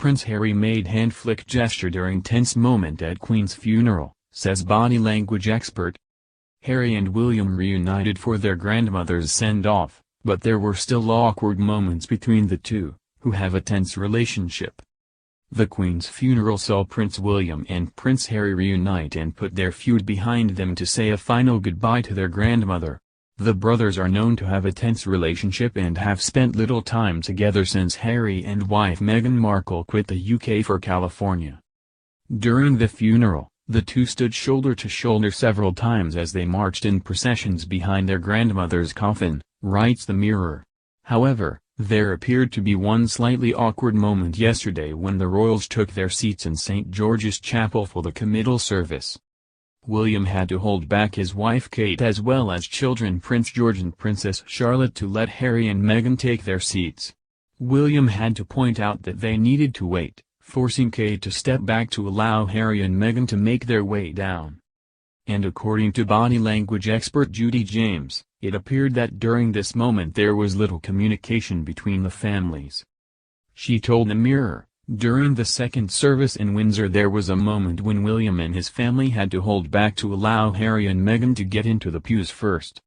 Prince Harry made hand-flick gesture during tense moment at Queen's funeral, says body language expert. Harry and William reunited for their grandmother's send-off, but there were still awkward moments between the two, who have a tense relationship. The Queen's funeral saw Prince William and Prince Harry reunite and put their feud behind them to say a final goodbye to their grandmother. The brothers are known to have a tense relationship and have spent little time together since Harry and wife Meghan Markle quit the UK for California. During the funeral, the two stood shoulder to shoulder several times as they marched in processions behind their grandmother's coffin, writes the Mirror. However, there appeared to be one slightly awkward moment yesterday when the royals took their seats in St. George's Chapel for the committal service. William had to hold back his wife Kate as well as children Prince George and Princess Charlotte to let Harry and Meghan take their seats. William had to point out that they needed to wait, forcing Kate to step back to allow Harry and Meghan to make their way down. And according to body language expert Judy James, it appeared that during this moment there was little communication between the families. She told the Mirror, during the second service in Windsor there was a moment when William and his family had to hold back to allow Harry and Meghan to get into the pews first.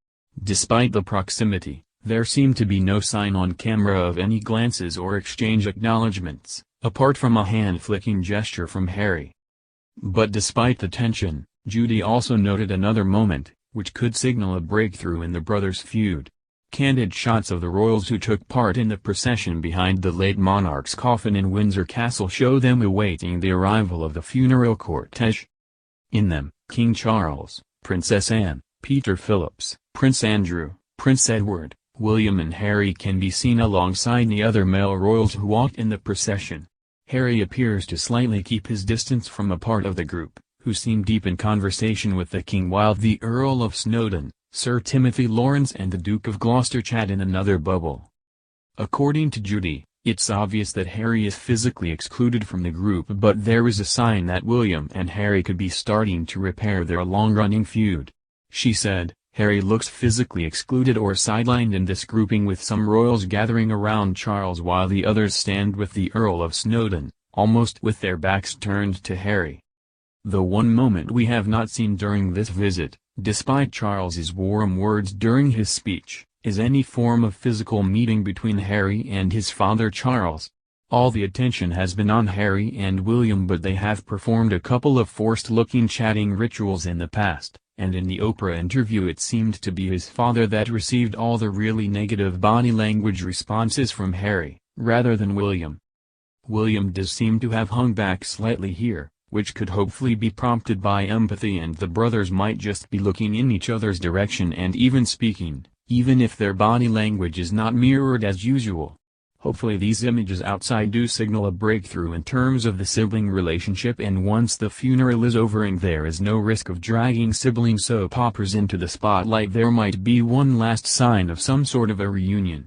Despite the proximity, there seemed to be no sign on camera of any glances or exchange acknowledgements, apart from a hand-flicking gesture from Harry. But despite the tension, Judy also noted another moment, which could signal a breakthrough in the brothers' feud. Candid shots of the royals who took part in the procession behind the late monarch's coffin in Windsor Castle show them awaiting the arrival of the funeral cortege. In them, King Charles, Princess Anne, Peter Phillips, Prince Andrew, Prince Edward, William and Harry can be seen alongside the other male royals who walked in the procession. Harry appears to slightly keep his distance from a part of the group, who seem deep in conversation with the King, while the Earl of Snowdon, Sir Timothy Lawrence and the Duke of Gloucester chat in another bubble. According to Judy, it's obvious that Harry is physically excluded from the group, but there is a sign that William and Harry could be starting to repair their long-running feud. She said, Harry looks physically excluded or sidelined in this grouping, with some royals gathering around Charles while the others stand with the Earl of Snowdon, almost with their backs turned to Harry. The one moment we have not seen during this visit, despite Charles's warm words during his speech, is any form of physical meeting between Harry and his father Charles. All the attention has been on Harry and William, but they have performed a couple of forced-looking chatting rituals in the past, and in the Oprah interview it seemed to be his father that received all the really negative body language responses from Harry, rather than William. William does seem to have hung back slightly here, which could hopefully be prompted by empathy, and the brothers might just be looking in each other's direction and even speaking, even if their body language is not mirrored as usual. Hopefully these images outside do signal a breakthrough in terms of the sibling relationship, and once the funeral is over and there is no risk of dragging sibling soap operas into the spotlight, there might be one last sign of some sort of a reunion.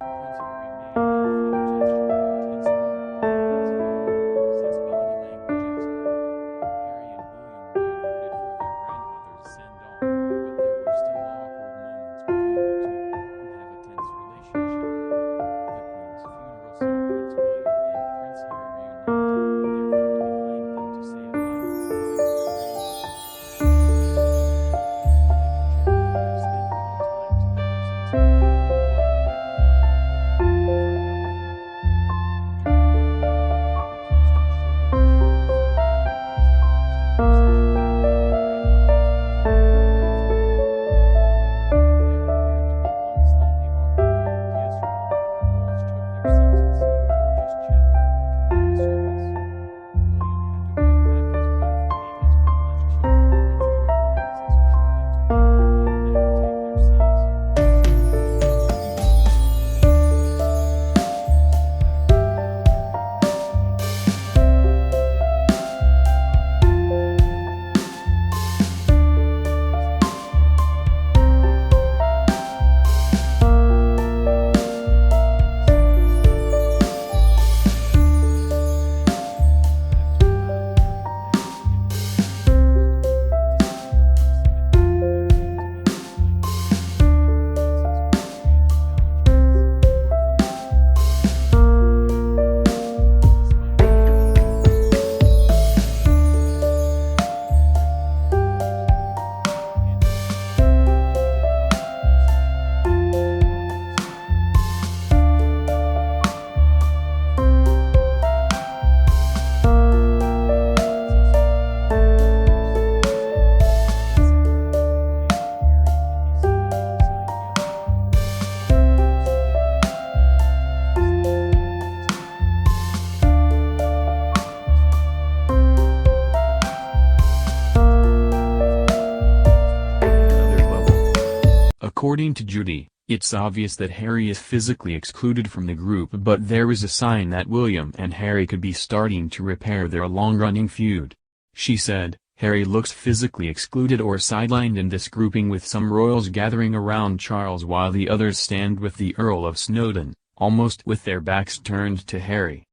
According to Judy, it's obvious that Harry is physically excluded from the group, but there is a sign that William and Harry could be starting to repair their long-running feud. She said, Harry looks physically excluded or sidelined in this grouping, with some royals gathering around Charles while the others stand with the Earl of Snowdon, almost with their backs turned to Harry.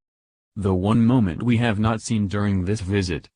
The one moment we have not seen during this visit,